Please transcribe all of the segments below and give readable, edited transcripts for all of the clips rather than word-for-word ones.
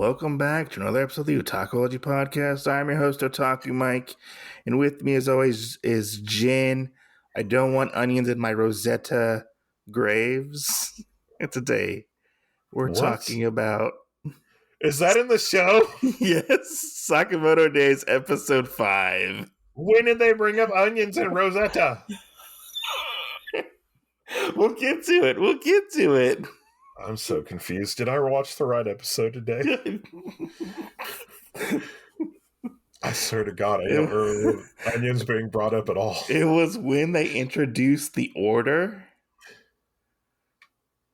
welcome back to another episode of the Otakology Podcast. I'm your host, Otaku Mike, and with me, as always, is Jen. I don't want onions in my Rosetta graves. And today, we're talking about... Is that in the show? Yes, Sakamoto Days, Episode 5. When did they bring up onions in Rosetta? We'll get to it. I'm so confused. Did I watch the right episode today? I swear to God, I don't remember onions being brought up at all. It was when they introduced the order.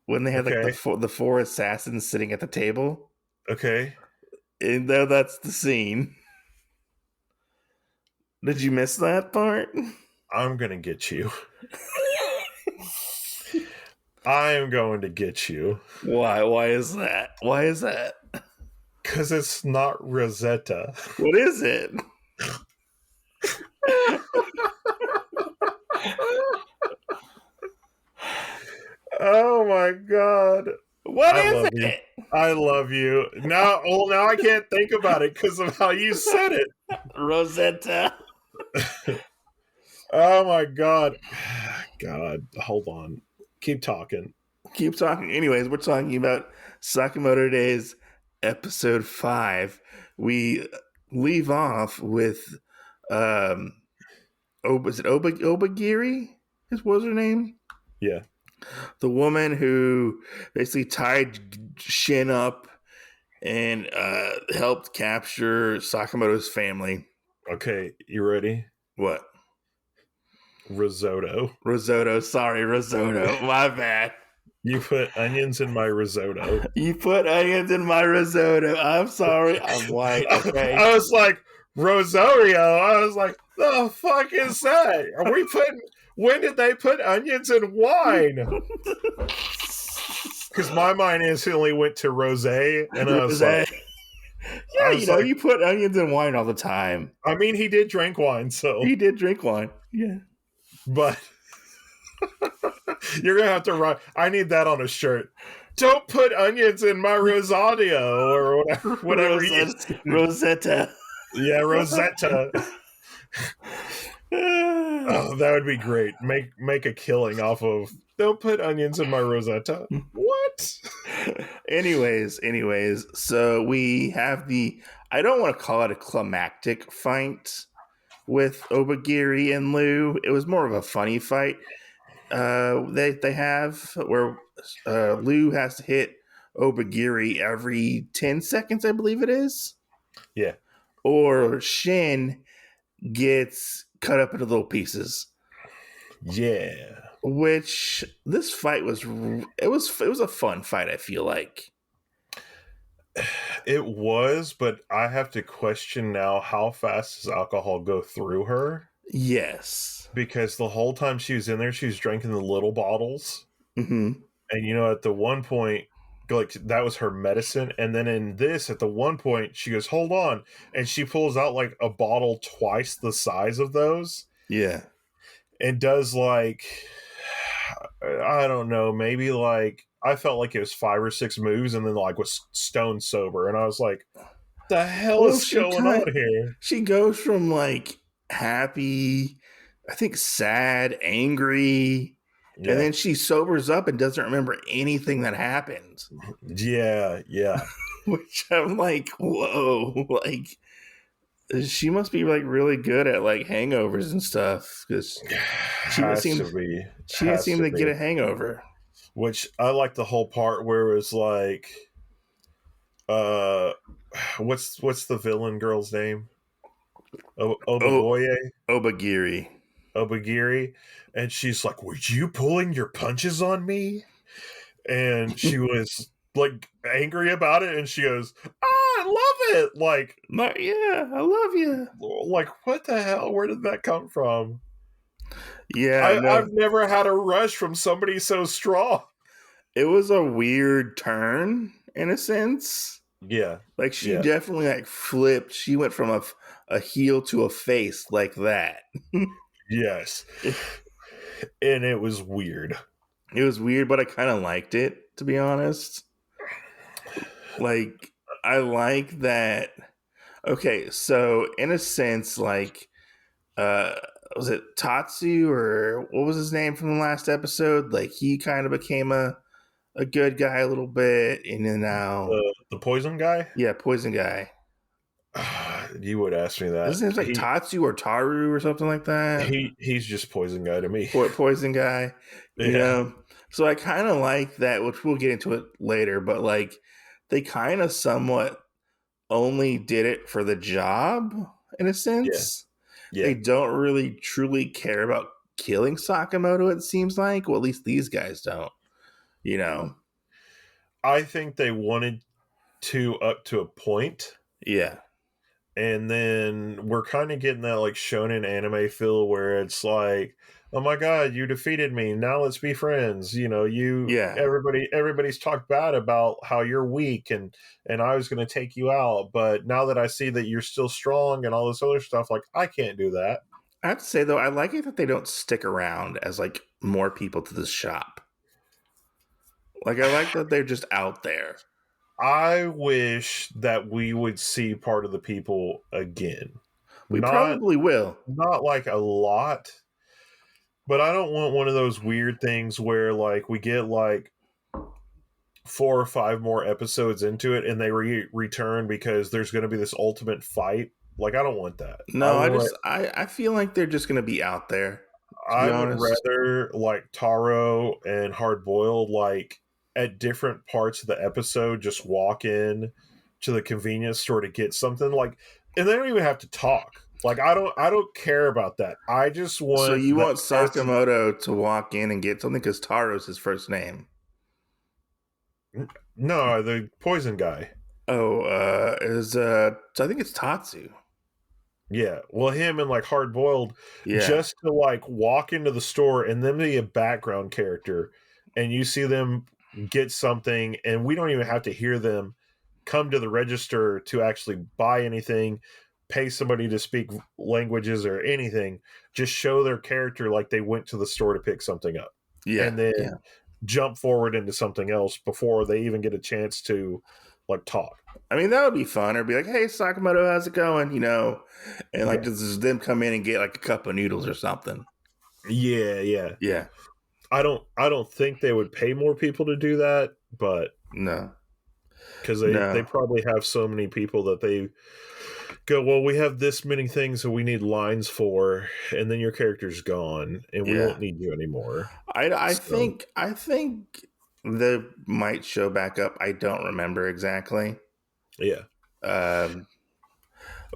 When they had like the four assassins sitting at the table. Okay. And that's the scene. Did you miss that part? I'm going to get you. I am going to get you. Why? Why is that? Why is that? Because it's not Rosetta. What is it? Oh my God. What is it? I love you. Now I can't think about it because of how you said it. Rosetta. Oh my God. God, hold on. Keep talking. Anyways, we're talking about Sakamoto Days, Episode 5. We leave off with, was it Obagiri? What was her name? Yeah. The woman who basically tied Shin up and helped capture Sakamoto's family. Okay, you ready? What? Risotto. Sorry, risotto. My bad. You put onions in my risotto. I'm sorry. I'm white. Okay. I was like, Rosario. I was like, the fuck is that? When did they put onions in wine? Because my mind instantly went to rosé, and I was like, yeah, you put onions in wine all the time. I mean, he did drink wine, so. He did drink wine, yeah. But you're going to have to write, I need that on a shirt. Don't put onions in my rosadio, or whatever. Rosetta. Yeah, Rosetta. Oh, that would be great. Make a killing off of don't put onions in my Rosetta. What? Anyways, so we have I don't want to call it a climactic fight with Obagiri and Lou. It was more of a funny fight they have where Lou has to hit Obagiri every 10 seconds, I believe it is. Yeah. Or Shin gets cut up into little pieces. Yeah. Which this fight was a fun fight, I feel like. It was, but I have to question now, how fast does alcohol go through her? Yes. Because the whole time she was in there, she was drinking the little bottles. Mm-hmm. And at the one point, like, that was her medicine. And then in this, at the one point, she goes, hold on. And she pulls out like a bottle twice the size of those. Yeah. And does like, I don't know, maybe like, I felt like it was 5 or 6 moves and then like was stone sober. And I was like, the hell is going on here? She goes from like happy, I think sad, angry, yeah. And then she sobers up and doesn't remember anything that happened. Yeah. Which I'm like, whoa, like she must be like really good at like hangovers and stuff because she didn't seem to get a hangover. Which I like the whole part where it was like, what's the villain girl's name? Obagiri. And she's like, were you pulling your punches on me? And she was like angry about it, and she goes, I love it. Like, yeah, I love you. Like, what the hell? Where did that come from? Yeah, I've never had a rush from somebody so strong. It was a weird turn in a sense. Yeah. Like she definitely like flipped. She went from a heel to a face like that. Yes. And it was weird. It was weird, but I kind of liked it, to be honest. Like, I like that. Okay, so in a sense, like, uh, was it Tatsu or what was his name from the last episode? Like, he kind of became a good guy a little bit, and then now, The poison guy. yeah, poison guy. You would ask me that. His name's like Tatsu or Taru or something like that. He's just poison guy to me. Poison guy, you Yeah, know. So I kind of like that, which we'll get into it later. But like, they kind of somewhat only did it for the job in a yeah, sense. They yeah. don't really truly care about killing Sakamoto. It seems like, well, at least these guys don't. You know. I think they wanted to up to a point, Yeah. and then we're kind of getting that like shonen anime feel where it's like, oh my god, you defeated me, now let's be friends. You know, Yeah. everybody's talked bad about how you're weak, and I was going to take you out, but now that I see that you're still strong and all this other stuff, like, I can't do that. I have to say though, I like it that they don't stick around as like more people to the shop. Like, I like that they're just out there. I wish that we would see part of the people again. We Not probably will. not like a lot, but I don't want one of those weird things where like we get like 4 or 5 more episodes into it and they return because there's going to be this ultimate fight. Like, I don't want that. No, I feel like they're just gonna be out there, to be I would honest. rather like Taro and Hard Boiled, like, at different parts of the episode just walk in to the convenience store to get something, like, and they don't even have to talk. Like, I don't care about that. I just So want you the want person. Sakamoto to walk in and get something because Taro's his first name. No, the poison guy. Oh, so I think it's Tatsu. Yeah, well, him and like Hard Boiled, Yeah. just to like walk into the store and then be a background character, and you see them get something, and we don't even have to hear them come to the register to actually buy anything, pay somebody to speak languages or anything. Just show their character like they went to the store to pick something up, Yeah. and then Yeah. jump forward into something else before they even get a chance to like talk. I mean, that would be fun. Or be like, hey, Sakamoto, how's it going? You know, and like Yeah, this is them come in and get like a cup of noodles or something. yeah, yeah. Yeah. I don't think they would pay more people to do that, but No. because they No. probably have so many people that they go, well, we have this many things that we need lines for, and then your character's gone, and we Yeah. won't need you anymore. So I think they might show back up. I don't remember exactly. yeah, Um,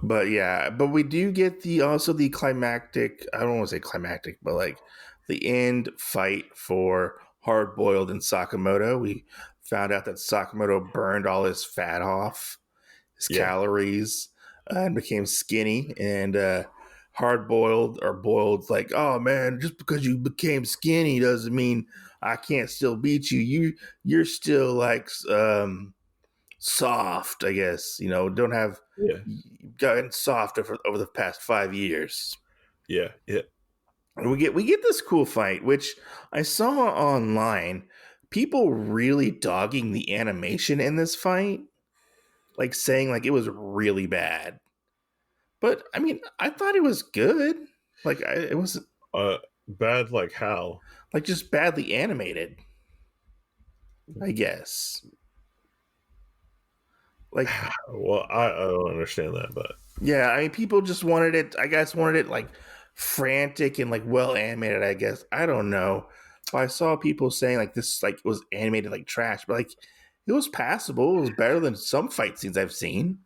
but yeah, but we do get the also the climactic. I don't want to say climactic, but like the end fight for Hard Boiled and Sakamoto. We found out that Sakamoto burned all his fat off, his yeah, calories, and became skinny. And Hard Boiled or Boiled's like, oh man, just because you became skinny doesn't mean I can't still beat you. You're still like soft, I guess. You know, don't have yeah, gotten soft over the past 5 years. yeah, yeah. And we get this cool fight, which I saw online. People really dogging the animation in this fight, like saying like it was really bad. But I mean, I thought it was good. Like it was Bad like how? like just badly animated, I guess. Like Well, I don't understand that, but yeah, I mean, people just wanted it. I guess wanted it like frantic and like well animated. I guess I don't know. But I saw people saying like this like was animated like trash, but like it was passable. It was better than some fight scenes I've seen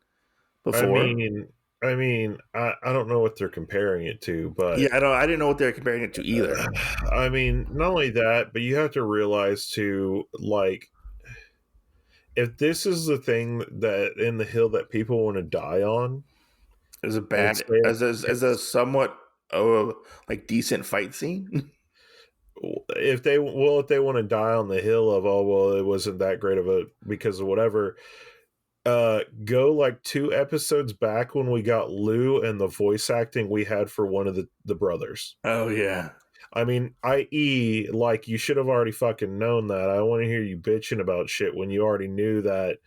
I before. mean, I don't know what they're comparing it to, Yeah, but I didn't know what they were comparing it to either. I mean, not only that, but you have to realize too, like, if this is the thing that in the hill that people want to die on, As a and bad say as a somewhat like decent fight scene. if they want to die on the hill of, oh well, it wasn't that great of a because of whatever, go like 2 episodes back when we got Lou and the voice acting we had for one of the brothers. Oh yeah. I mean, i.e., like, you should have already fucking known that. I want to hear you bitching about shit when you already knew that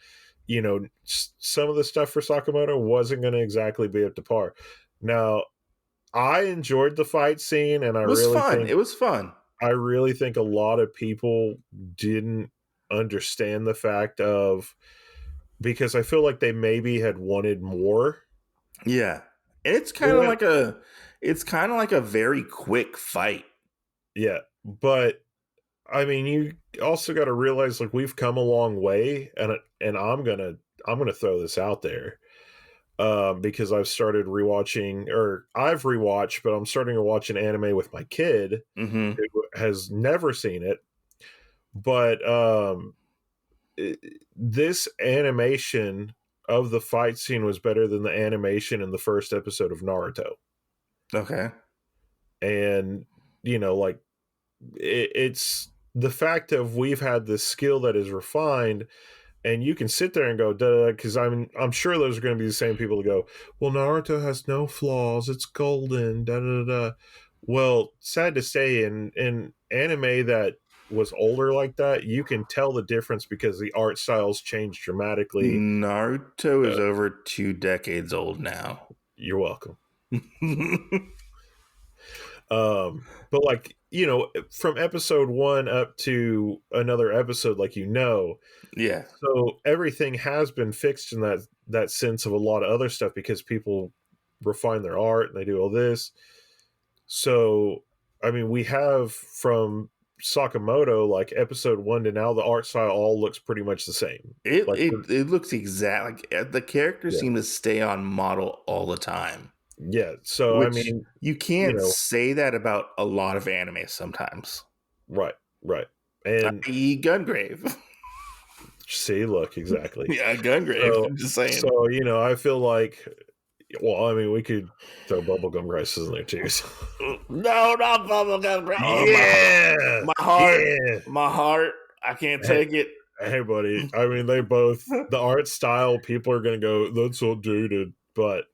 some of the stuff for Sakamoto wasn't going to exactly be up to par. Now, I enjoyed the fight scene, and It was fun. It was fun. I really think a lot of people didn't understand the fact of, because I feel like they maybe had wanted more. Yeah. And What? it's kind of like a very quick fight. Yeah, but I mean, you also got to realize like we've come a long way, and I'm gonna throw this out there, because I've started rewatching, or I've rewatched, but I'm starting to watch an anime with my kid Mhm. who has never seen it, but this animation of the fight scene was better than the animation in the first episode of Naruto. Okay. And like, it's the fact of we've had this skill that is refined, and you can sit there and go duh, because I'm sure those are going to be the same people to go, well, Naruto has no flaws, it's golden, da da da. Well, sad to say, in anime that was older like that, you can tell the difference because the art styles changed dramatically. Naruto is uh, over 2 decades old now. you're welcome. But like, from episode 1 up to another episode, like, Yeah. so everything has been fixed in that sense of a lot of other stuff, because people refine their art and they do all this. So I mean, we have from Sakamoto, like episode 1 to now, the art style all looks pretty much the same. It Like, it it looks exact like the characters yeah, seem to stay on model all the time, yeah. So I which mean, you you can't know, say that about a lot of anime sometimes. right, right, and I.e. Gungrave. see, look, exactly. Yeah, Gungrave. So I'm just saying. so I feel like, well, I mean, we could throw bubblegum crisis in there too. So. No, not bubblegum. Oh, Yeah, my heart, yeah. my heart. I can't Hey, take it. hey, buddy. I mean, they both, the art style. People are gonna go, that's so dated, but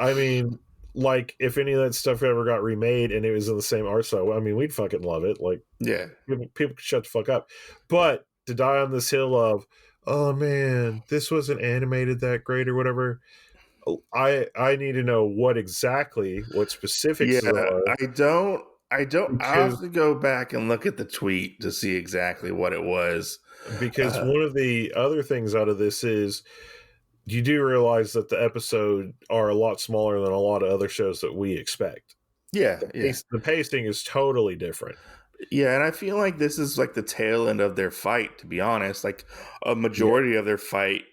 I mean, like, if any of that stuff ever got remade and it was in the same art style, I mean, we'd fucking love it. Like, Yeah, people could shut the fuck up. But to die on this hill of, oh man, this wasn't animated that great or whatever. I need to know what yeah. specifics are, I'll because have to go back and look at the tweet to see exactly what it was. Uh, one of the other things out of this is, you do realize that the episode are a lot smaller than a lot of other shows that we expect. yeah, yeah, The pacing is totally different. yeah. And I feel like this is like the tail end of their fight. To be honest, like a Yeah, majority of their fight,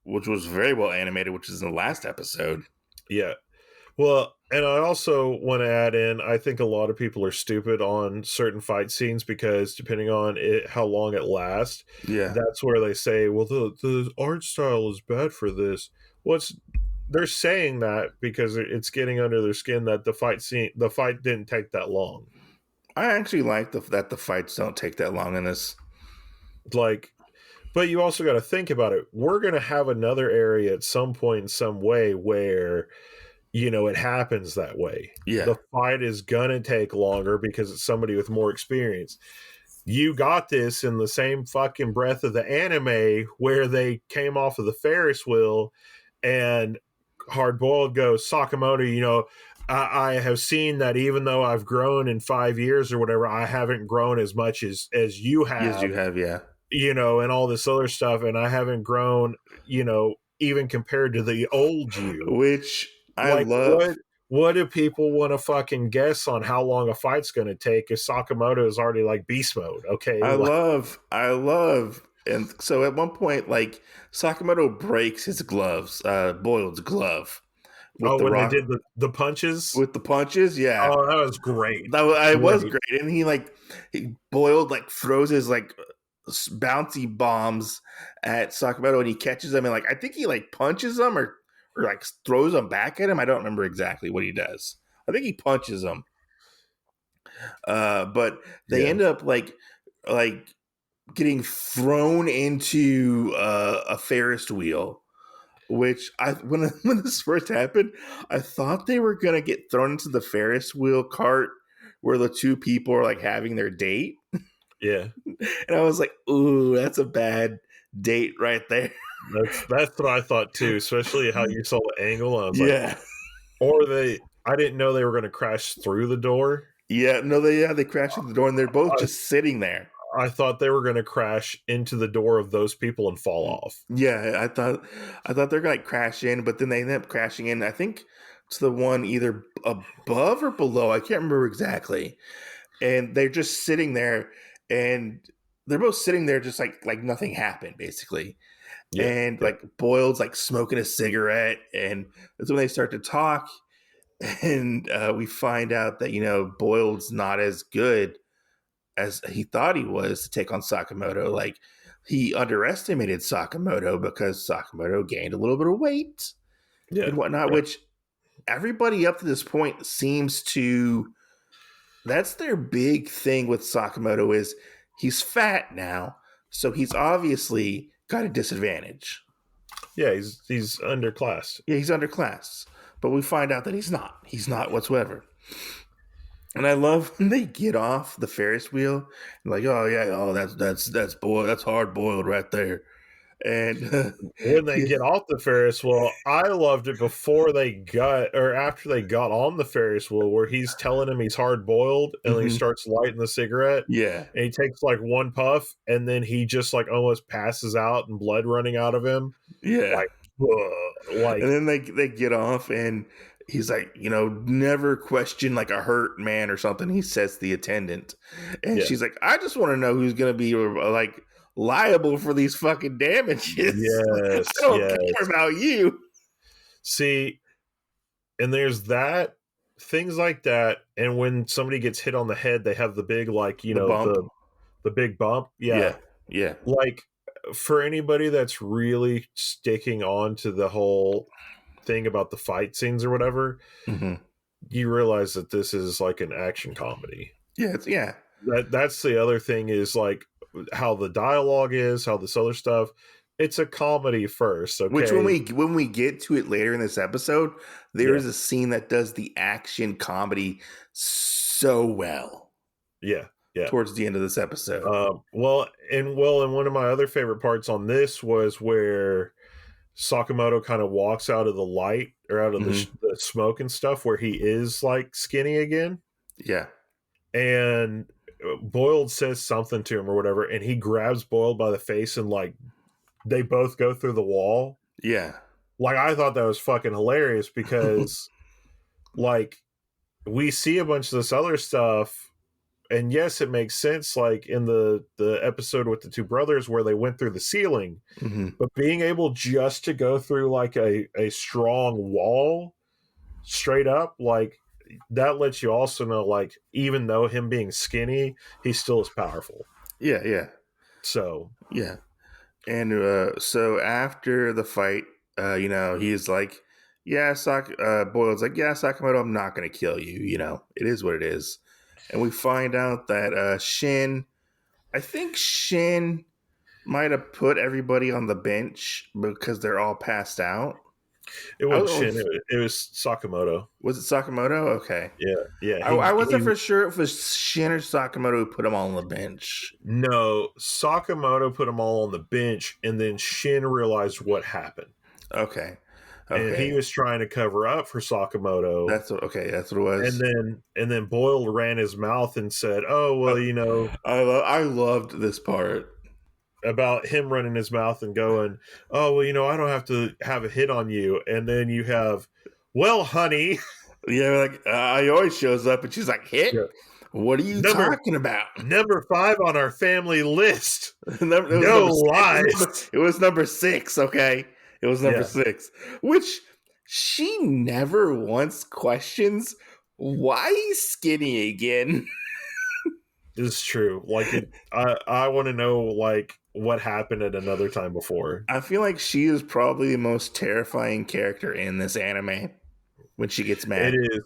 which was very well animated, which is in the last episode. yeah. Well, and I also want to add in, I think a lot of people are stupid on certain fight scenes, because depending on how long it lasts, Yeah, that's where they say, well, the art style is bad for this. What's They're saying that because it's getting under their skin that the fight didn't take that long. I actually like that the fights don't take that long in this. Like, but you also got to think about it. We're going to have another area at some point in some way where, it happens that way. Yeah, The fight is going to take longer because it's somebody with more experience. You got this in the same fucking breath of the anime where they came off of the Ferris wheel, and Hard Boiled goes, Sakamoto, I have seen that even though I've grown in 5 years or whatever, I haven't grown as much as you yes, have, you have. Yeah, and all this other stuff, and I haven't grown, even compared to the old you. which I Like, love. what do people want to fucking guess on how long a fight's going to take if Sakamoto is already like beast mode? Okay, I love. And so at one point, like Sakamoto breaks his gloves, Boyle's glove with oh, the when they rock did the punches, with the punches. Yeah, oh, that was great, it was great. great. And he Boyle like throws his like bouncy bombs at Sakamoto, and he catches them, and like I think he like punches them or like throws them back at him. I don't remember exactly what he does. I think he punches them, but they Yeah, end up like getting thrown into a Ferris wheel. Which when this first happened, I thought they were gonna get thrown into the Ferris wheel cart where the two people are like having their date, yeah. and I was like, "Ooh, that's a bad date right there. That's what I thought too, especially how you saw the angle. I was like, Yeah. or I didn't know they were going to crash through the door. Yeah, no, they crash through the door and they're both I, just sitting there. I thought they were going to crash into the door of those people and fall off. Yeah, I thought they're gonna like crash in, but then they end up crashing in. I think to the one either above or below. I can't remember exactly. And they're just sitting there, and they're both sitting there just like nothing happened, basically. Yeah, And yeah, like Boyle's like smoking a cigarette, and that's when they start to talk. And we find out that Boyle's not as good as he thought he was to take on Sakamoto. Like he underestimated Sakamoto because Sakamoto gained a little bit of weight yeah, and whatnot, yeah, which everybody up to this point seems to. That's their big thing with Sakamoto is he's fat now, so he's obviously got a disadvantage. yeah. He's underclassed. Yeah, he's underclass, but we find out that he's not. He's not whatsoever. And I love when they get off the Ferris wheel and like, oh yeah, oh that's hard boiled right there. And When they yeah, get off the Ferris wheel, I loved it before they got or after they got on the Ferris wheel, where he's telling him he's hard boiled, and then he mhm, starts lighting the cigarette, yeah, and he takes like one puff, and then he just like almost passes out and blood running out of him, yeah. like, like, And then they get off and he's like, never question like a hurt man or something. He says to the attendant, and yeah, she's like, I just want to know who's gonna be like liable for these fucking damages. Like, I yes, don't care yes. about you. See, and there's that things like that, and when somebody gets hit on the head, they have the big like The bump. the big bump, yeah. Yeah, yeah. Like, for anybody that's really sticking on to the whole thing about the fight scenes or whatever, Hmm. you realize that this is like an action comedy. Yeah, yeah. That's the other thing is like how the dialogue is, how this other stuff. It's a comedy first, Which okay? when we get to it later in this episode, there Yeah, is a scene that does the action comedy so well yeah, yeah. towards the end of this episode. And one of my other favorite parts on this was where Sakamoto kind of walks out of the light or out of Hmm. the smoke and stuff, where he is like skinny again, Yeah, and Boiled says something to him or whatever, and he grabs Boiled by the face, and like they both go through the wall. yeah. Like, I thought that was fucking hilarious because like we see a bunch of this other stuff, and yes, it makes sense like in the episode with the two brothers where they went through the ceiling, Hmm. but being able just to go through like a strong wall straight up, like, that lets you also know, like, even though him being skinny, he still is powerful. Yeah, yeah, So yeah. And so after the fight, he's like, "Yeah, Boyle's like, yeah, Sakamoto, I'm not going to kill you. It is what it is." And we find out that I think Shin might have put everybody on the bench because they're all passed out. it wasn't Oh, Shin, it was Sakamoto. was it Sakamoto? Okay, Yeah, yeah. I wasn't for sure if it was Shin or Sakamoto who put them all on the bench. No, Sakamoto put them all on the bench, and then Shin realized what happened, Okay, and he okay, was trying to cover up for Sakamoto. that's what it And was. then Boyle ran his mouth and said, "Oh well, I loved this part. about him running his mouth and going, oh well, I don't have to have a hit on you." And then you have, well, honey, Yeah, like he always shows up, and she's like, "Hit? yeah, What are you number talking about?" number 5 on our family list. It was No number six. lies. It was number 6. Okay, it was number Yeah, 6, which she never once questions why he's skinny again. it's true. Like, I want to know like what happened at another time before. I feel like she is probably the most terrifying character in this anime when she gets It mad. is.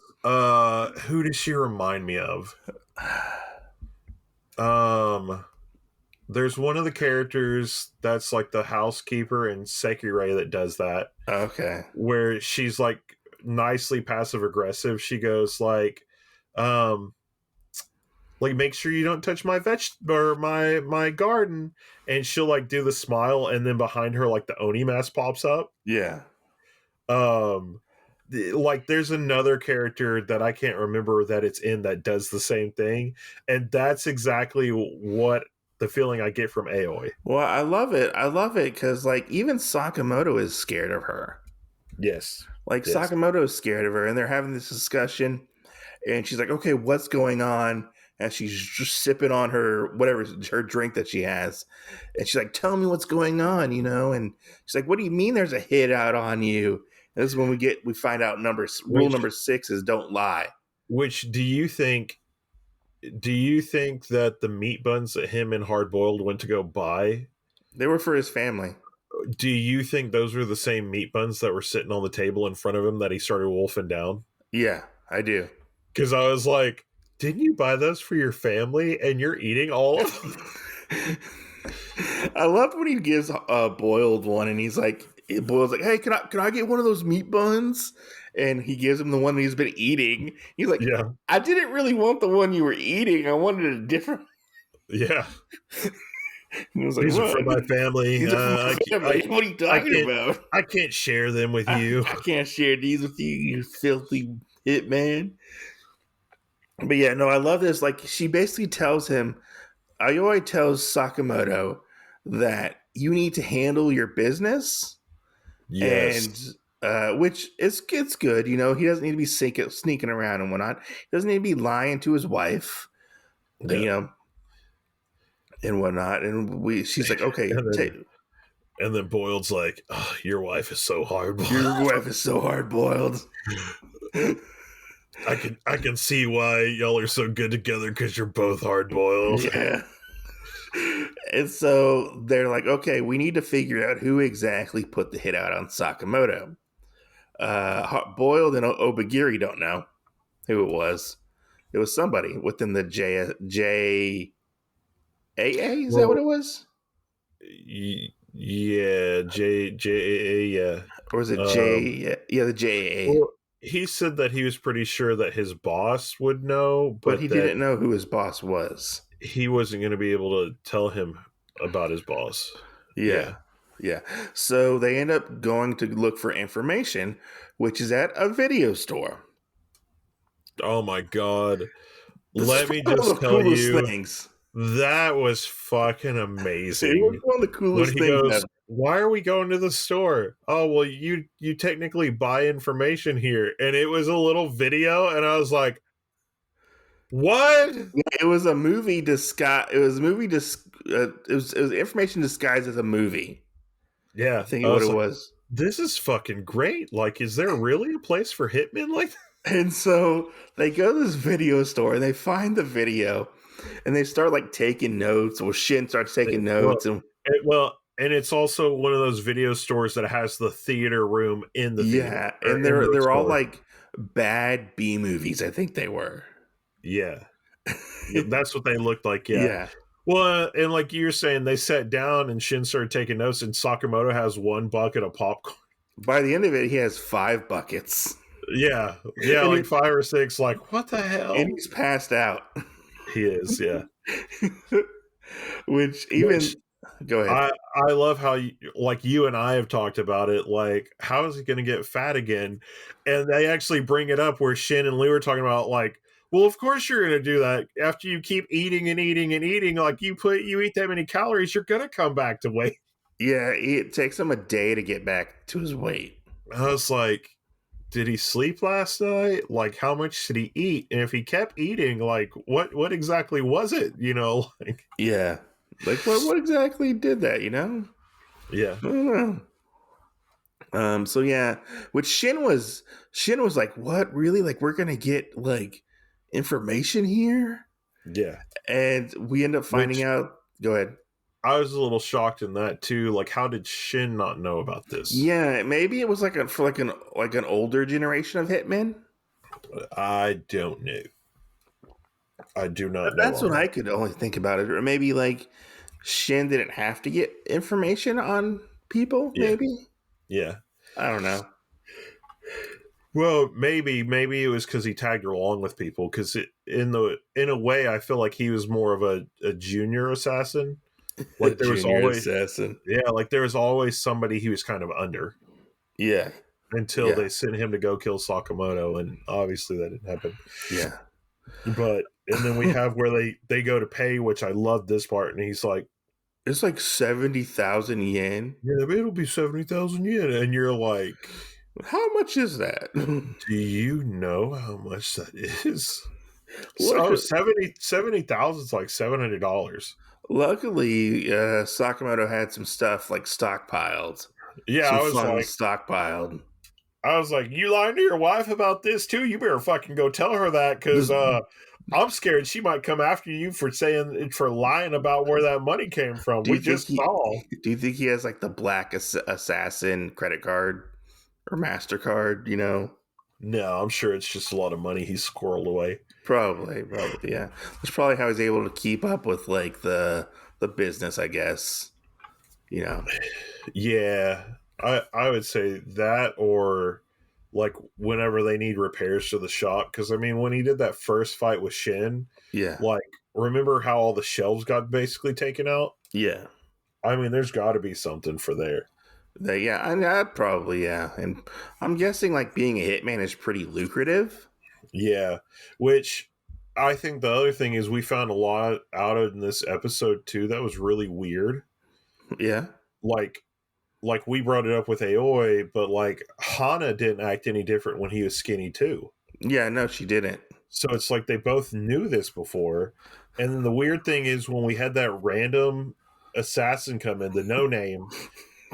Who does she remind me of? Um, there's one of the characters that's like the housekeeper in Sekirei that does that, Okay. where she's like nicely passive aggressive. She goes like, um, like make sure you don't touch my or my garden, and she'll like do the smile, and then behind her like the Oni mask pops up. Yeah. um like there's another character that I can't remember that it's in that does the same thing, and that's exactly what the feeling I get from Aoi. Well, I love it. I love it because, like, even Sakamoto is scared of her. Yes. Like, Yes. Sakamoto is scared of her, and they're having this discussion, and she's like, "Okay, what's going on?" And she's just sipping on her whatever her drink that she has, and she's like, "Tell me what's going on," you know. And she's like, "What do you mean? There's a hit out on you?" And this is when we find out rule which number 6 is don't lie. which do you think that the meat buns that him and Hard Boiled went to go buy, They were for his family. do you think those were the same meat buns that were sitting on the table in front of him that he started wolfing down? Yeah, I do. Because I was like, didn't you buy those for your family and you're eating all of them? I love when he gives a boiled one, and he's like, Boil's like, "Hey, can I get one of those meat buns?" And he gives him the one he's been eating. He's like, Yeah. "I didn't really want the one you were eating. I wanted a different." Yeah. And he was like, These are "What? for my family. These are for my family. What are you I talking can't about? I can't share them with I, you. I can't share these with you, you filthy hitman." But yeah, no, I love this. Like, she basically tells him, Ayoi tells Sakamoto that you need to handle your business, Yes. and which is it's good. You know, he doesn't need to be sneaking around and whatnot. He doesn't need to be lying to his wife, you Yeah. know, and whatnot. And she's like, okay, And then Boyled's like, oh, your wife is so hard your boiled. wife is so hard boiled. I can see why y'all are so good together because you're both hard boiled. Yeah. And so they're like, okay, we need to figure out who exactly put the hit out on Sakamoto. Boiled and Obagiri don't know who it was. It was somebody within the JAA. Is that what Well, it was? yeah, J, yeah. Or was it Um, J? Yeah, the JAA. well, he said that he was pretty sure that his boss would know, But he but that didn't know who his boss was. he wasn't going to be able to tell him about his boss. Yeah. Yeah. Yeah. So they end up going to look for information, which is at a video store. Oh my god. This is Let me one of just the tell coolest you, things. that was fucking It was amazing. one of the When coolest he things goes, ever. "Why are we going to the store?" "Oh, well, you technically buy information here." And it was a little video, and I was like, "What?" Yeah, it was a movie disguise. It was a movie. It was information disguised as a movie. I Yeah, think I what it was like, was. "This is fucking great. Like, is there really a place for hitmen like that?" And so they go to this video store and they find the video, and they start like taking notes. Or Shin starts taking Well, notes, and and it's also one of those video stores that has the theater room in the theater yeah, or and in the they're all store. like bad B movies. I think they were. Yeah. Yeah, that's what they looked like, yeah. Yeah. Well, and like you were saying, they sat down and Shin started taking notes, and Sakamoto has one bucket of popcorn. By the end of it, he has 5 buckets, Yeah, yeah, and like 5 or 6. Like, what the hell? he's passed out. He is, yeah. Which even Which go ahead. I love how like you and I have talked about it. Like, how is he going to get fat again? And they actually bring it up where Shin and Lou are talking about like, well, of course you're going to do that after you keep eating and eating and eating. Like you eat that many calories, you're going to come back to weight. Yeah, it takes him a day to get back to his weight. I was like, did he sleep last night? Like, how much did he eat? And if he kept eating, like, what exactly was it? Like, Yeah. Like what exactly did that, you know? yeah, I don't know. So yeah, which Shin was like, "What? Really? Like we're going to get like information here?" yeah. And we end up finding Which out. Go ahead. I was a little shocked in that too. Like, how did Shin not know about this? Yeah, maybe it was like for like an older generation of hitmen. I don't know. I do not know That's on what that. I could only think about it. Or maybe like Shin didn't have to get information on people. Yeah, Maybe yeah. I don't know. Well, maybe it was because he tagged along with people. Because in a way, I feel like he was more of a junior assassin. Like there was Junior always assassin. yeah, like there was always somebody he was kind of under Yeah, until yeah, they sent him to go kill Sakamoto, and obviously that didn't happen. yeah. But and then we have where they go to pay, which I love this part, and he's like, It's like 70,000 yen. "Yeah, it'll be 70,000 yen," and you're like, How much is that? "Do you know how much that is?" Look, So 70,000 is like $700. luckily, Sakamoto had some stuff like stockpiled, Yeah, some funds stockpiled. I was like, you lying to your wife about this too? You better fucking go tell her that because This, I'm scared she might come after you for lying about where that money came from. do you We think just he? saw. Do you think he has like the black assassin credit card or Mastercard? You know, No, I'm sure it's just a lot of money he's squirreled away. probably, yeah. That's probably how he's able to keep up with like the business, I guess. You know, Yeah, I would say that or like whenever they need repairs to the shop. Because I mean, when he did that first fight with Shin, yeah, like remember how all the shelves got basically taken out? yeah. I mean, there's got to be something for there. Yeah, I mean, I'd probably, yeah. And I'm guessing like being a hitman is pretty lucrative. Yeah, which I think the other thing is we found a lot out in this episode too that was really weird. Yeah. Like we brought it up with Aoi, but like Hana didn't act any different when he was skinny too. Yeah, no, she didn't. So it's like they both knew this before. And then the weird thing is when we had that random assassin come in, the no name,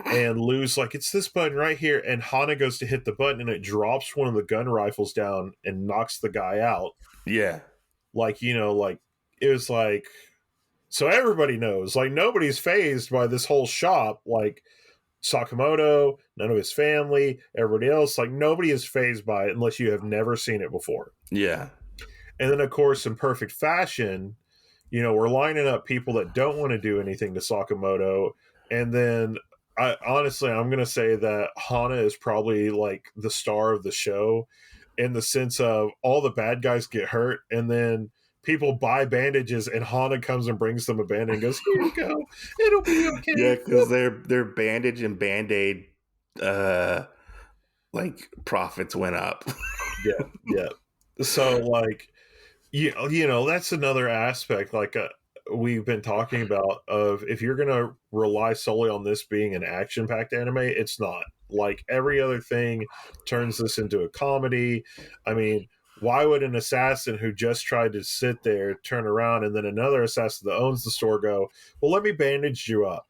and Lou's like, it's this button right here, and Hana goes to hit the button and it drops one of the gun rifles down and knocks the guy out. Yeah. Like, like it was like so everybody knows. Like nobody's phased by this whole shop. Like Sakamoto, none of his family, everybody else, like nobody is phased by it unless you have never seen it before. Yeah. And then of course, in perfect fashion, we're lining up people that don't want to do anything to Sakamoto. And then I'm gonna say that Hana is probably like the star of the show in the sense of all the bad guys get hurt and then people buy bandages and Hana comes and brings them a bandage and goes, here you go, it'll be Yeah, okay. because their bandage and band-aid like profits went up. Yeah, yeah. So like that's another aspect like we've been talking about of if you're gonna rely solely on this being an action-packed anime, it's not. Like every other thing turns this into a comedy. I mean, why would an assassin who just tried to sit there turn around and then another assassin that owns the store go, well, let me bandage you up?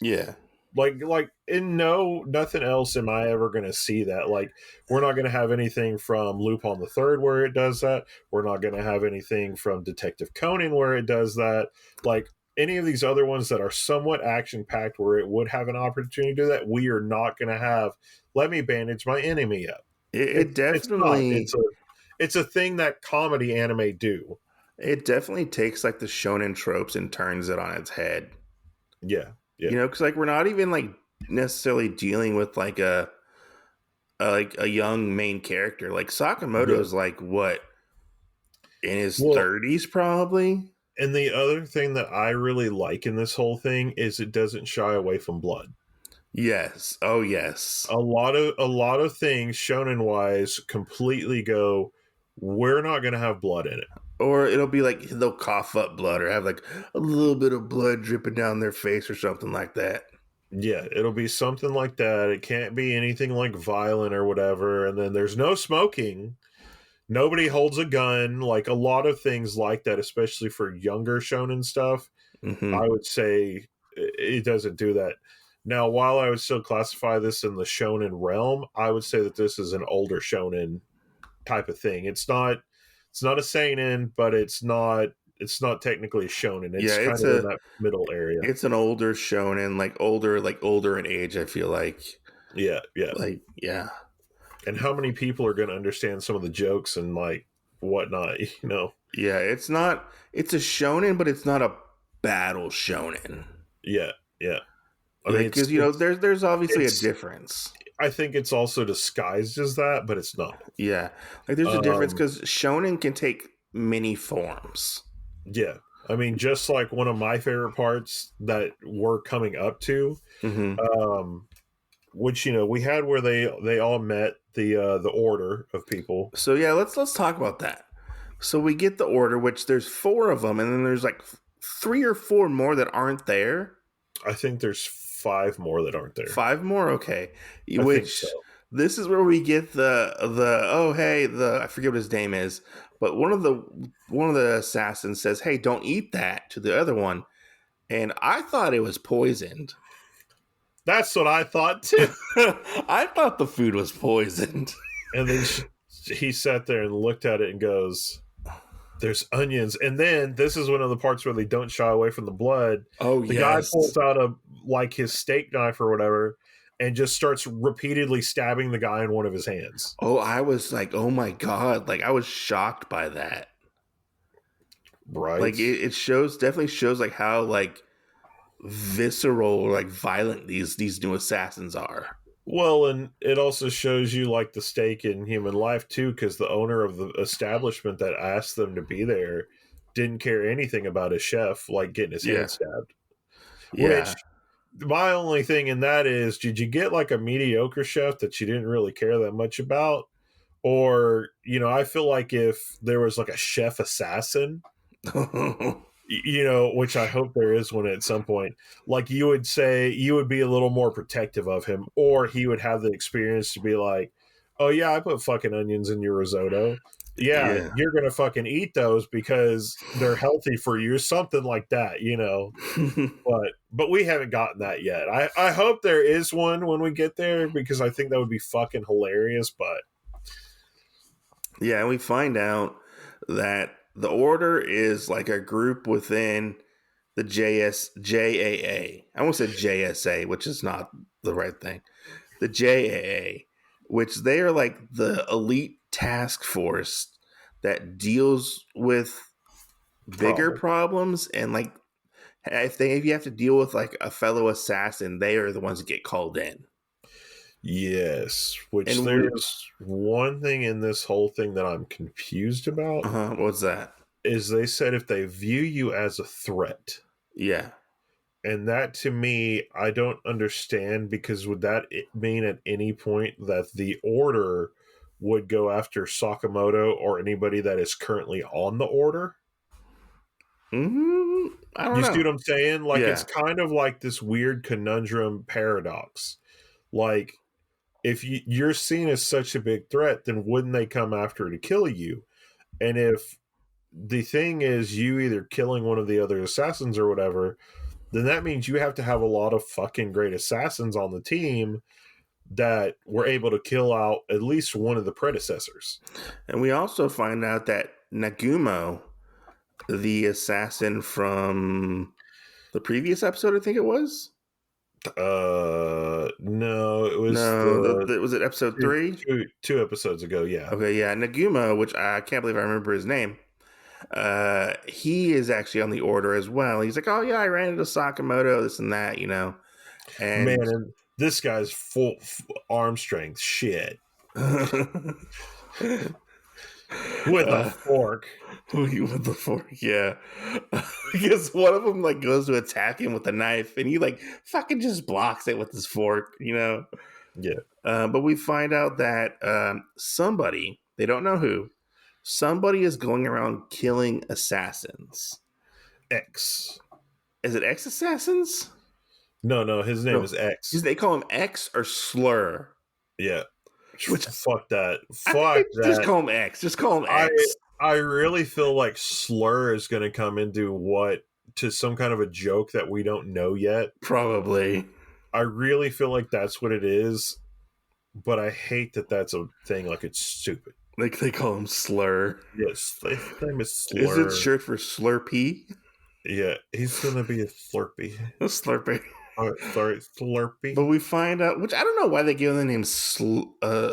Yeah. Like in nothing else am I ever going to see that. Like we're not going to have anything from Lupin the Third where it does that. We're not going to have anything from Detective Conan where it does that. Like any of these other ones that are somewhat action packed where it would have an opportunity to do that, we are not going to have. Let me bandage my enemy up. It It's not. definitely It's a thing that comedy anime do. it definitely takes like the shonen tropes and turns it on its head. Yeah, yeah. You know, because like we're not even like necessarily dealing with like a young main character. Like Yeah. Sakamoto's like what in his Well, 30s probably. and the other thing that I really like in this whole thing is it doesn't shy away from blood. Yes. Oh yes. A lot of things shonen wise completely go, we're not going to have blood in it. Or it'll be like they'll cough up blood or have like a little bit of blood dripping down their face or something like that. Yeah, it'll be something like that. It can't be anything like violent or whatever. And then there's no smoking. Nobody holds a gun. Like a lot of things like that, especially for younger shonen stuff. I Hmm. would say it doesn't do that. Now, while I would still classify this in the shonen realm, I would say that this is an older shonen type of thing. It's not a seinen, but it's not technically a shonen. Yeah, It's kind of in that middle area. it's an older shonen, like older in age. I feel Yeah, yeah. like yeah, And how many people are going to understand some of the jokes and like whatnot? yeah. It's a shonen, but it's not a battle shonen. Yeah, yeah. I Yeah, mean, because you know there's obviously a it's difference. I think it's also disguised as that, but it's not. Yeah, like there's a difference Um, because shonen can take many forms. yeah. I mean, just like one of my favorite parts that we're coming up to, Hmm. um, which we had where they all met the order of people. So yeah, let's talk about that. So we get the order, which there's four of them, and then there's like three or four more that aren't there. I think there's five more that aren't there. Five more, okay. I think so. Which this is where we get the oh hey the I forget what his name is, but one of the assassins says, "Hey, don't eat that," to the other one, and I thought it was poisoned. That's what I thought too. I thought the food was poisoned. And then he sat there and looked at it and goes, "There's onions." And then this is one of the parts where they don't shy away from the blood. Oh The guy yes. pulls out his steak knife or whatever and just starts repeatedly stabbing the guy in one of his hands. Oh, I was like, oh my god! Like I was shocked by that. Right. Like it shows definitely shows like how like visceral or like violent these new assassins are. Well, and it also shows you like the stake in human life too, because the owner of the establishment that asked them to be there didn't care anything about his chef like getting his hand Yeah, stabbed. yeah. Which my only thing in that is, did you get like a mediocre chef that you didn't really care that much about? Or, I feel like if there was like a chef assassin, which I hope there is one at some point, like you would say, you would be a little more protective of him, or he would have the experience to be like, oh, yeah, I put fucking onions in your risotto. Yeah, Yeah. you're going to fucking eat those because they're healthy for you, something like that. But we haven't gotten that yet. I hope there is one when we get there because I think that would be fucking hilarious. But Yeah, and we find out that the order is like a group within the JAA. I almost said JSA, which is not the right thing. The JAA, which they are like the elite task force that deals with bigger problem, problems, and like if you have to deal with like a fellow assassin, they are the ones that get called in. yes. Which And we there's one thing in this whole thing that I'm confused about what's that? is they said if they view you as a threat. Yeah. And that to me, I don't understand because would that mean at any point that the order would go after Sakamoto or anybody that is currently on the order? I don't You see know. what I'm saying? Like, it's Yeah. kind of like this weird conundrum paradox. Like, if you're seen as such a big threat, then wouldn't they come after to kill you? And if the thing is you either killing one of the other assassins or whatever, then that means you have to have a lot of fucking great assassins on the team that were able to kill out at least one of the predecessors. And we also find out that Nagumo, the assassin from the previous episode, I think it was. No, it was No, was it episode two, 3? two episodes ago. Yeah, Okay, yeah, Nagumo, which I can't believe I remember his name. He is actually on the order as well. He's like, oh yeah, I ran into Sakamoto, this and that. man, And and this guy's full arm strength. Shit with a uh, fork. with the fork, yeah. Because one of them like goes to attack him with a knife, and he like fucking just blocks it with his fork. Yeah, But we find out that somebody, they don't know who, somebody is going around killing assassins. X. Is it ex assassins? No, his name No, is X. they call him X or Slur. Yeah, Which fuck that. I think they Fuck just that. call him X. Just call him I X. I really feel like slur is going to come into to some kind of a joke that we don't know yet. Probably. I really feel like that's what it is, but I hate that that's a thing. Like, it's stupid. Like they call him Slur. Yes, his name is Is it Slur. short for Slurpee? Yeah, he's gonna be a Slurpee. Slurpee. Sorry, Slurpee. But we find out, which I don't know why they give him the name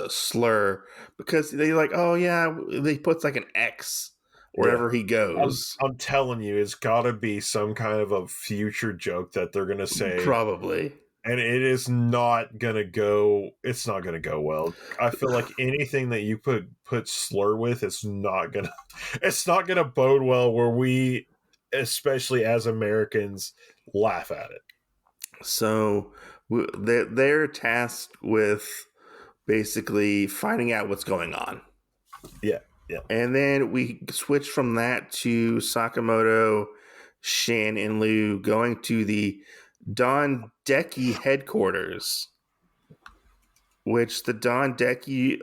Slur, because they like, oh yeah, they put like an X Yeah, wherever he goes. I'm telling you, it's got to be some kind of a future joke that they're gonna say. Probably. and it is not gonna go. It's not gonna go well. I feel like anything that you put slur with, it's not gonna. It's not gonna bode well. Where we, especially as Americans, laugh at it. So they're tasked with basically finding out what's going on. Yeah, yeah. And then we switch from that to Sakamoto, Shin, and Liu going to the Don Deki headquarters, which the Don Deki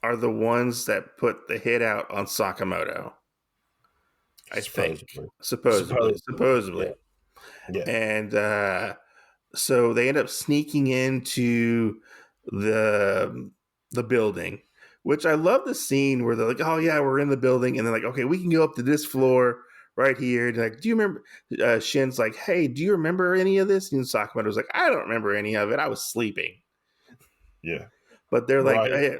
are the ones that put the hit out on Sakamoto, I think. Supposedly, Supposedly. supposedly. Yeah, Supposedly. yeah. And so they end up sneaking into the building, which I love the scene where they're like, "Oh yeah, we're in the building," and they're like, "Okay, we can go up to this floor right here." And like, do you remember? Shin's like, "Hey, do you remember any of this?" And Sakamoto's like, "I don't remember any of it. I was sleeping." Yeah. But they're like, Right. hey,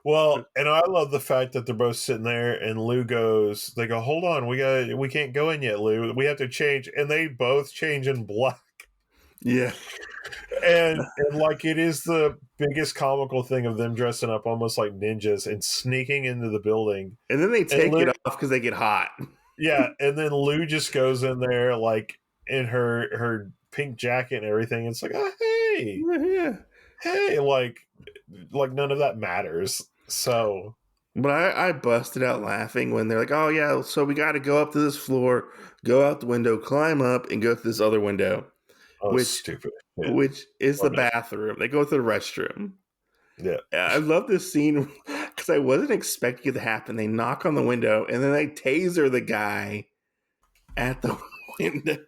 Well, and I love the fact that they're both sitting there, and Lou goes, they go, "Hold on, we can't go in yet, Lou. We have to change," and they both change in black, "Yeah." and like it is the biggest comical thing of them dressing up almost like ninjas and sneaking into the building, And then they and take Lou, it off because they get hot. yeah, and then Lou just goes in there like in her pink jacket and everything. It's like, oh, hey, Yeah. hey, like none of that matters. So But I busted out laughing when they're like, "Oh yeah, so we got to go up to this floor, go out the window, climb up, and go to this other window, oh, which stupid. Yeah, which is or the no. bathroom. They go to the restroom." Yeah. I love this scene because I wasn't expecting it to happen. They knock on the window and then they taser the guy at the window,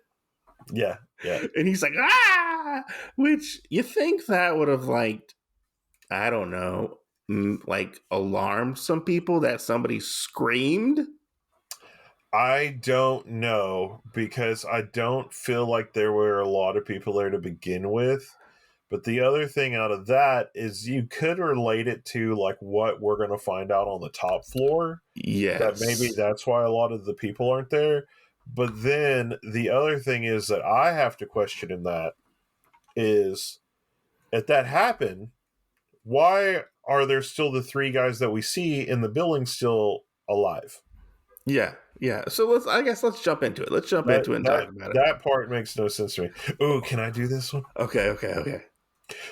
Yeah, yeah. and he's like, "Ah!" Which you think that would have like, I don't know, like alarmed some people that somebody screamed. I don't know because I don't feel like there were a lot of people there to begin with. But the other thing out of that is you could relate it to like what we're going to find out on the top floor. That maybe Yes. that's why a lot of the people aren't there. But then the other thing is that I have to question in that is if that happened, why are there still the three guys that we see in the building still alive? Yeah. Yeah. So I guess let's jump into it. Let's jump That into it and talk that about it. that part makes no sense to me. Ooh, can I do this one? Okay. Okay. Okay.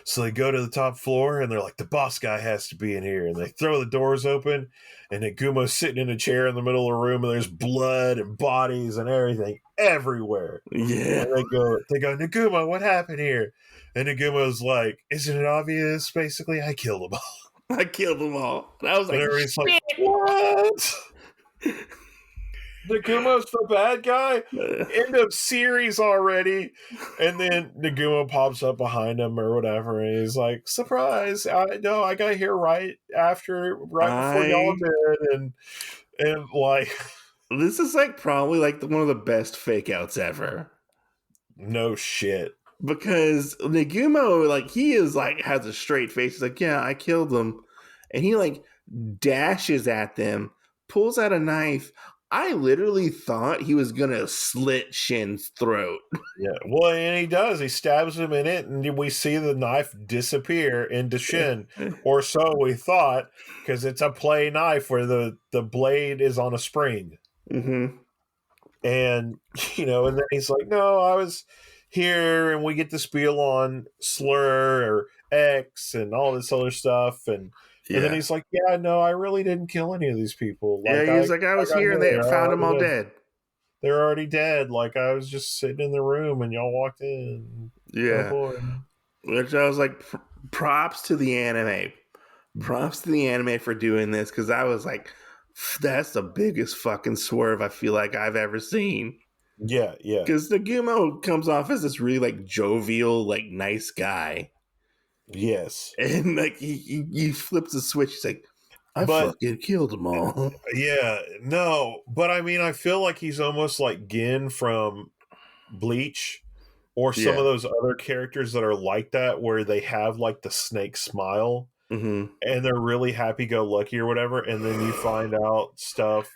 So they go to the top floor and they're like, the boss guy has to be in here. And they throw the doors open, and Nagumo's sitting in a chair in the middle of the room, and there's blood and bodies and everything everywhere. Yeah. And they go, Nagumo, what happened here? And Nagumo's like, isn't it obvious? Basically, I killed them all. I killed them all. And I was And like, everybody's like, shit. what? Nagumo's the bad guy? End of series already. And then Nagumo pops up behind him or whatever, and he's like, surprise. I got here right before y'all I did. And like, This is like probably like one of the best fake outs ever. no shit. Because Nagumo, like, he is like has a straight face. He's like, "Yeah, I killed them," and he like dashes at them, pulls out a knife. I literally thought he was gonna slit Shin's throat. Yeah. Well, and he does. He stabs him in it, and we see the knife disappear into Shin. Or so we thought, because it's a play knife where the blade is on a spring. Mm-hmm. And and then he's like, no, I was here, and we get the spiel on slur or X and all this other stuff, and then Yeah, he's like, yeah, no, I really didn't kill any of these people. yeah. Like He was like, "I I was got here," and here, they found him all dead. they're already dead. Like I was just sitting in the room, and y'all walked in. Oh Yeah, boy. which I was like, props to the anime. Props to the anime for doing this because I was like, that's the biggest fucking swerve I feel like I've ever seen. Yeah, yeah, Because Nagumo comes off as this really like jovial, like nice guy, yes. and like he flips the switch. He's like, "I But fucking killed them all." yeah, no. But I mean, I feel like he's almost like Gin from Bleach, or some of Yeah. those other characters that are like that, where they have like the snake smile Mm-hmm. and they're really happy go lucky or whatever, and then you find out stuff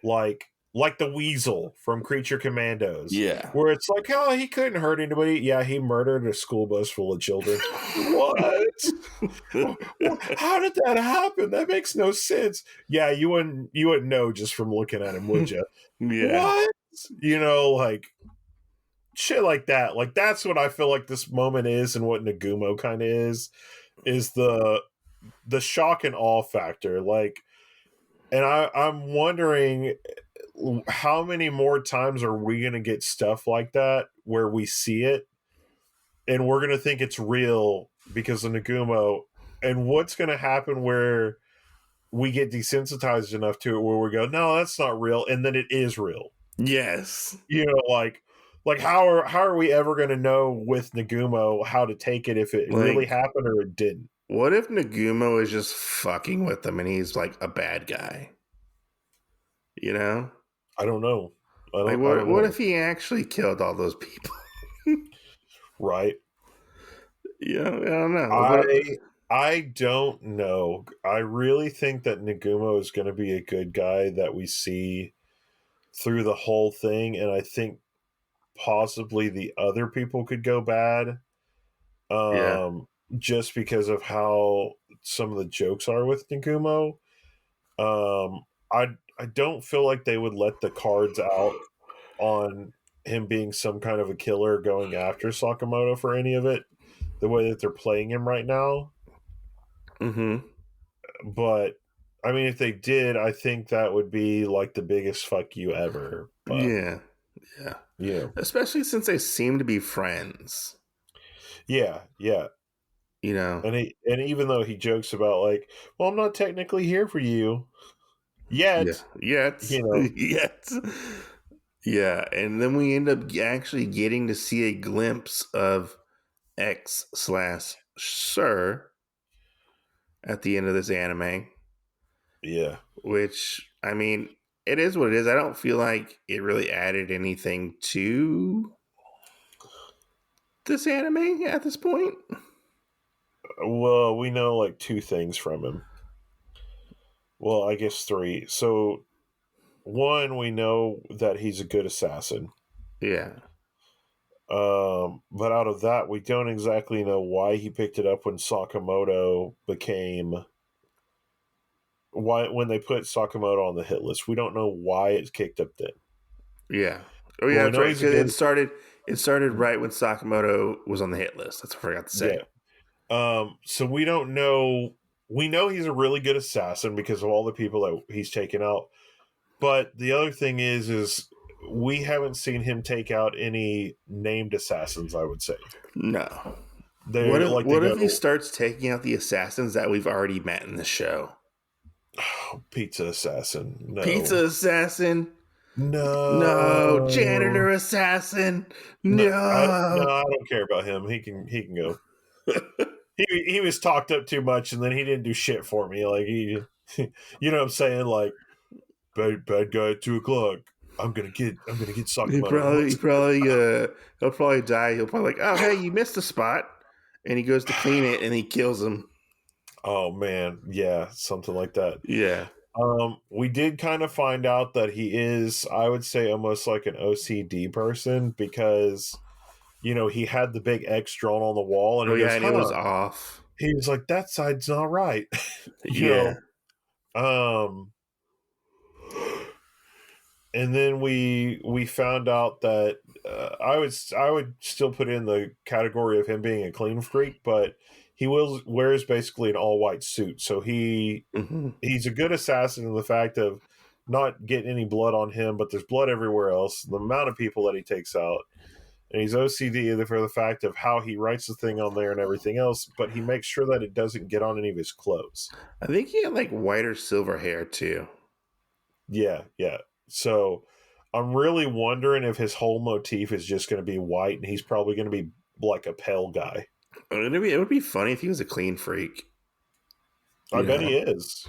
like like the Weasel from Creature Commandos, Yeah. where it's like, oh, he couldn't hurt anybody. Yeah, he murdered a school bus full of children. What? How did that happen? That makes no sense. Yeah, you wouldn't know just from looking at him, would you? Yeah. What? Like shit like that. Like that's what I feel like this moment is, and what Nagumo kind of is the shock and awe factor. Like, and I'm wondering how many more times are we going to get stuff like that where we see it and we're going to think it's real because of Nagumo, and what's going to happen where we get desensitized enough to it where we go, no, that's not real, and then it is real. Yes. Like how are we ever going to know with Nagumo how to take it if it really Like, happened or it didn't? what if Nagumo is just fucking with them and he's like a bad guy? You know? I don't know. Like, I don't what know. if he actually killed all those people? Right? I don't know. I don't know. I really think that Nagumo is going to be a good guy that we see through the whole thing, and I think possibly the other people could go bad, Yeah. just because of how some of the jokes are with Nagumo. I don't feel like they would let the cards out on him being some kind of a killer going after Sakamoto for any of it, the way that they're playing him right now. Mm-hmm. But I mean, if they did, I think that would be like the biggest fuck you ever. But Yeah. Yeah. yeah, Especially since they seem to be friends. yeah. You know? And even though he jokes about like, well, I'm not technically here for you Yeah. yet, Yet. you know, Yet. Yeah. And then we end up actually getting to see a glimpse of X/Sir at the end of this anime, yeah. which, I mean, it is what it is. I don't feel like it really added anything to this anime at this point. Well, we know like two things from him. Well, I guess three. So one, we know that he's a good assassin. Yeah. But out of that, we don't exactly know why he picked it up when Sakamoto became why when they put Sakamoto on the hit list. We don't know why it's kicked up then. Yeah. Oh But yeah, we that's know right. he's a Because good it started right when Sakamoto was on the hit list. That's what I forgot to say. yeah. So we don't know. We know he's a really good assassin because of all the people that he's taken out. But the other thing is we haven't seen him take out any named assassins. I would say No. they like they What if he go starts taking out the assassins that we've already met in the show? oh, pizza assassin. Pizza No, assassin. No, no, janitor assassin. no. No. I don't care about him. He can go. He was talked up too much, and then he didn't do shit for me. Like he, you know what I'm saying? Like bad guy at 2 o'clock. I'm gonna get Sakamoto. He'll probably die. He'll probably like, oh hey, you missed a spot, and he goes to clean it, and he kills him. Oh man, yeah, something like that. Yeah. We did kind of find out that he is, I would say, almost like an OCD person because he had the big X drawn on the wall, and Oh he yeah, goes, and it was "Huh?" off. He was like, "That side's not right," you Yeah. know. Um, and then we found out that I would still put in the category of him being a clean freak, but he wears basically an all white suit, so Hmm. he's a good assassin in the fact of not getting any blood on him, but there's blood everywhere else. The amount of people that he takes out, and he's OCD for the fact of how he writes the thing on there and everything else, but he makes sure that it doesn't get on any of his clothes. I think he had like white or silver hair too. Yeah. So I'm really wondering if his whole motif is just going to be white, and he's probably going to be like a pale guy. It would be funny if he was a clean freak. I You bet know, he is.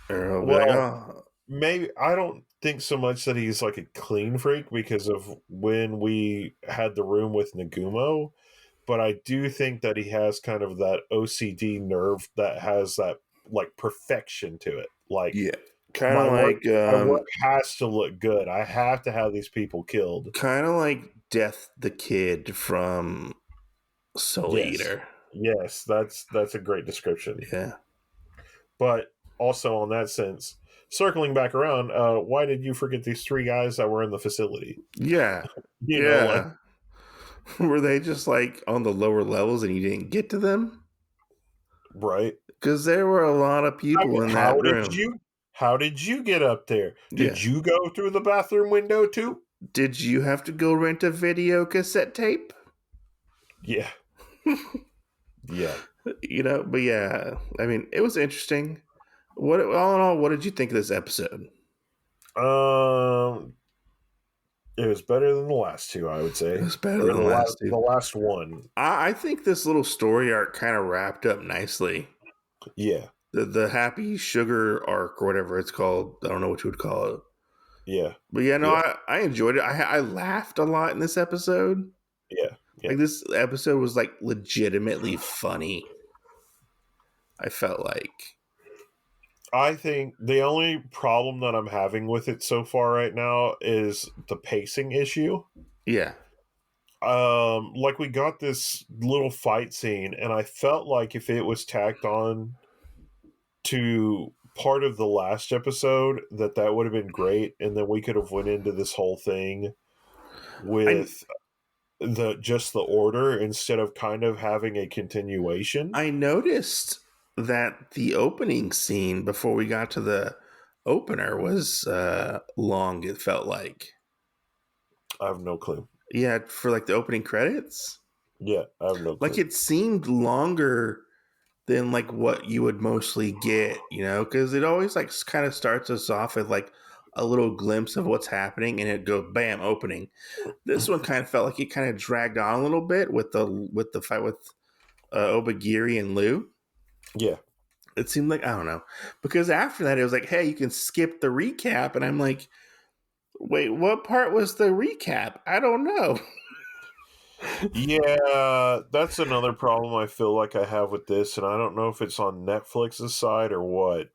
or he'll be like, Well, oh, maybe I don't think so much that he's like a clean freak because of when we had the room with Nagumo, but I do think that he has kind of that OCD nerve that has that like perfection to it. Like yeah, Kind of My work, like, my work has to look good. I have to have these people killed. Death the Kid from Soul Yes, Eater. yes, that's a great description. Yeah, But also on that sense, circling back around, why did you forget these three guys that were in the facility? yeah, You know, like yeah. Were they just like on the lower levels and you didn't get to them? right? Because there were a lot of people in How that did room. you? How did you get up there? Yeah. Did you go through the bathroom window too? Did you have to go rent a video cassette tape? Yeah, yeah. But yeah, I mean, it was interesting. What all in all, what did you think of this episode? Um, it was better than the last two, I would It say, was better or than the last the two. last one. I think this little story arc kind of wrapped up nicely. Yeah, The happy sugar arc or whatever it's called. I don't know what you would call it. yeah, But yeah, no, yeah, I enjoyed it. I laughed a lot in this episode. yeah, yeah. Like this episode was like legitimately funny. I felt like. I think the only problem that I'm having with it so far right now is the pacing issue. Yeah. Like we got this little fight scene, and I felt like if it was tacked on to part of the last episode, that would have been great, and then we could have went into this whole thing I with the just the order instead of kind of having a continuation. I noticed that the opening scene before we got to the opener was long, it felt like. I have no clue. Yeah, for like the opening credits. Yeah, I have no Like clue. it seemed longer than like what you would mostly get, because it always like kind of starts us off with like a little glimpse of what's happening and it goes bam opening. This one kind of felt like it kind of dragged on a little bit with the fight with Obagiri and Lou. Yeah. It seemed like, I don't know, because after that it was like, hey, you can skip the recap, and I'm like, wait, what part was the recap? I don't know. Yeah, that's another problem I feel like I have with this, and I don't know if it's on Netflix's side or what,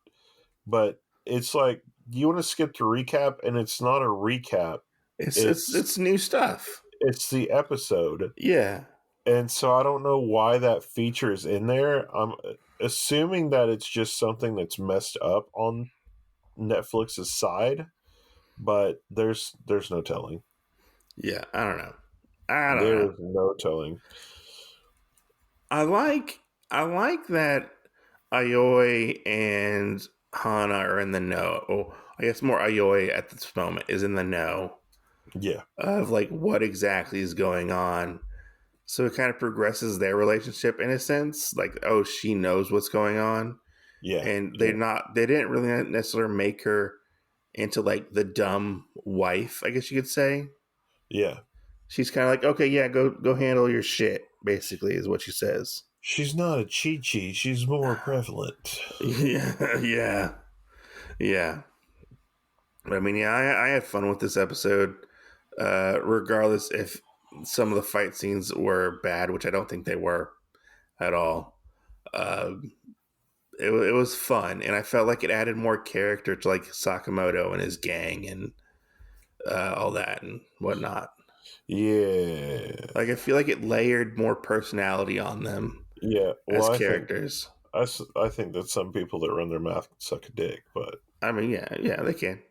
but it's like you want to skip the recap, and it's not a recap. it's it's It's it's new stuff. it's the episode. Yeah, And so I don't know why that feature is in there. I'm assuming that it's just something that's messed up on Netflix's side, but there's no telling. yeah, I don't know. I don't There know. is no telling. I like that Ayoi and Hana are in the know. Oh, I guess more Ayoi at this moment is in the know Yeah, of like what exactly is going on. So it kind of progresses their relationship in a sense. Like, oh, she knows what's going on. yeah, And yeah, they didn't really necessarily make her into like the dumb wife, I guess you could say. yeah. She's kind of like, okay, yeah, go handle your shit, basically, is what she says. She's not a Chi-Chi. She's more prevalent. Yeah, yeah, yeah. I mean, yeah, I had fun with this episode, regardless if some of the fight scenes were bad, which I don't think they were at all. Uh, it was fun, and I felt like it added more character to like Sakamoto and his gang and all that and whatnot. Yeah, Like I feel like it layered more personality on them yeah. Well, as characters. I think that some people that run their mouth can suck a dick, but I mean, yeah, yeah, they can.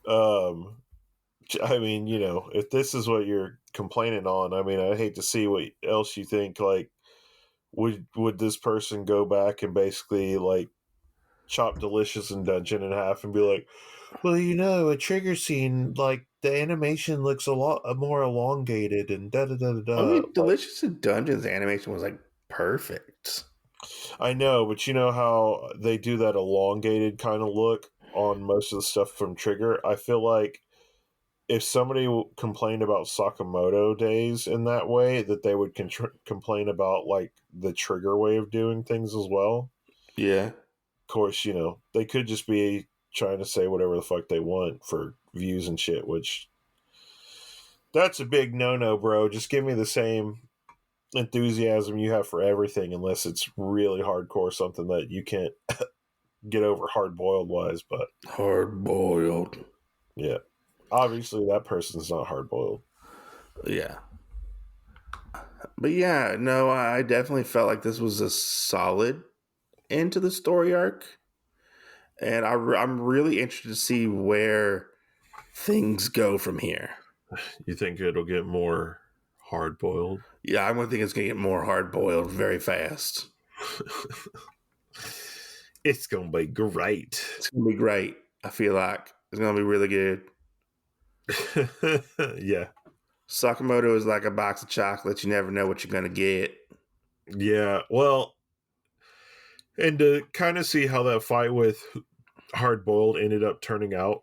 um, I mean, if this is what you're complaining on, I mean, I'd hate to see what else you think. Like, would this person go back and basically like chop Delicious in Dungeon in half and be like, well, a trigger scene like the animation looks a lot more elongated and da da da da I da. mean, Delicious in Dungeons animation was like perfect. I know, but you know how they do that elongated kind of look on most of the stuff from Trigger? I feel like if somebody complained about Sakamoto days in that way, that they would complain about like the Trigger way of doing things as well. Yeah, Of course, they could just be trying to say whatever the fuck they want for views and shit, which that's a big no-no, bro. Just give me the same enthusiasm you have for everything unless it's really hardcore something that you can't get over hard boiled wise, but Hard boiled. yeah, obviously that person's not hard boiled. Yeah. But yeah, no, I definitely felt like this was a solid end to the story arc. And I'm really interested to see where things go from here. You think it'll get more hard boiled? Yeah, I'm going to think it's going to get more hard boiled very fast. It's gonna be great. It's going to be great. I feel like it's going to be really good. Yeah. Sakamoto is like a box of chocolates. You never know what you're going to get. Yeah. Well, and to kind of see how that fight with hard boiled ended up turning out,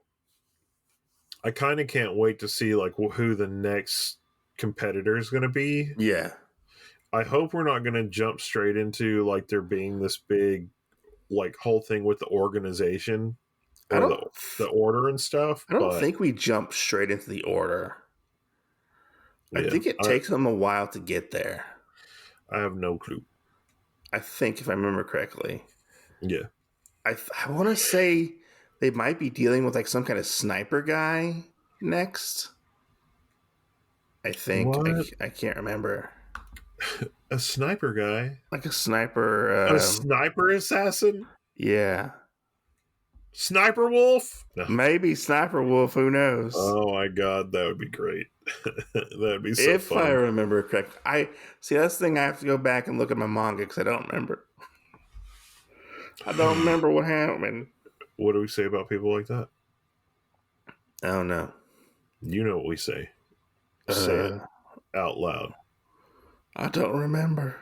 I kind of can't wait to see like who the next competitor is going to be. Yeah. I hope we're not going to jump straight into like there being this big like whole thing with the organization I or don't the order and stuff. I don't But think we jump straight into the order. I yeah, think it takes them a while to get there. I have no clue. I think if I remember correctly. Yeah. I want to say they might be dealing with like some kind of sniper guy next. I think What? I can't remember. A sniper guy? Like a sniper. A sniper assassin? Yeah, Sniper wolf? No. maybe sniper wolf. Who knows? Oh my god, that would be great. That'd be so If I fun. remember correct, I see. That's the thing. I have to go back and look at my manga because I don't remember. I don't remember what happened. What do we say about people like that? I don't know. You know what we say. Say it out loud. I don't remember.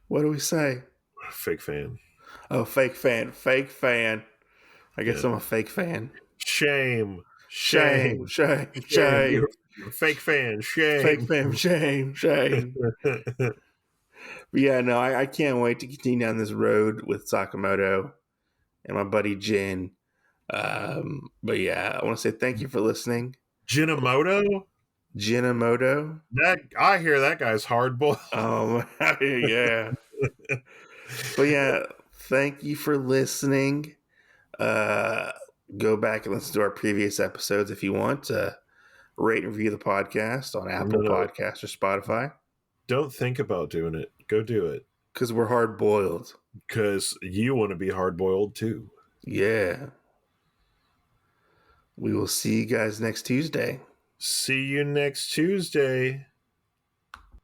What do we say? Fake fan. Oh, fake fan. Fake fan. I guess Yeah. I'm a fake fan. Shame. Shame. Shame. Shame. Shame. Shame. You're a fake fan. Fake Shame. fan. Shame. Shame. But yeah, no, I can't wait to continue down this road with Sakamoto and my buddy Jin. But yeah, I want to say thank you for listening. Jinamoto? Jinamoto. That I hear that guy's hard boiled. Yeah. But yeah, thank you for listening. Go back and listen to our previous episodes if you want. Rate and review the podcast on Apple No. Podcasts or Spotify. Don't think about doing it. Go do it. Because we're hard boiled. Because you want to be hard boiled too. Yeah. We will see you guys next Tuesday. See you next Tuesday.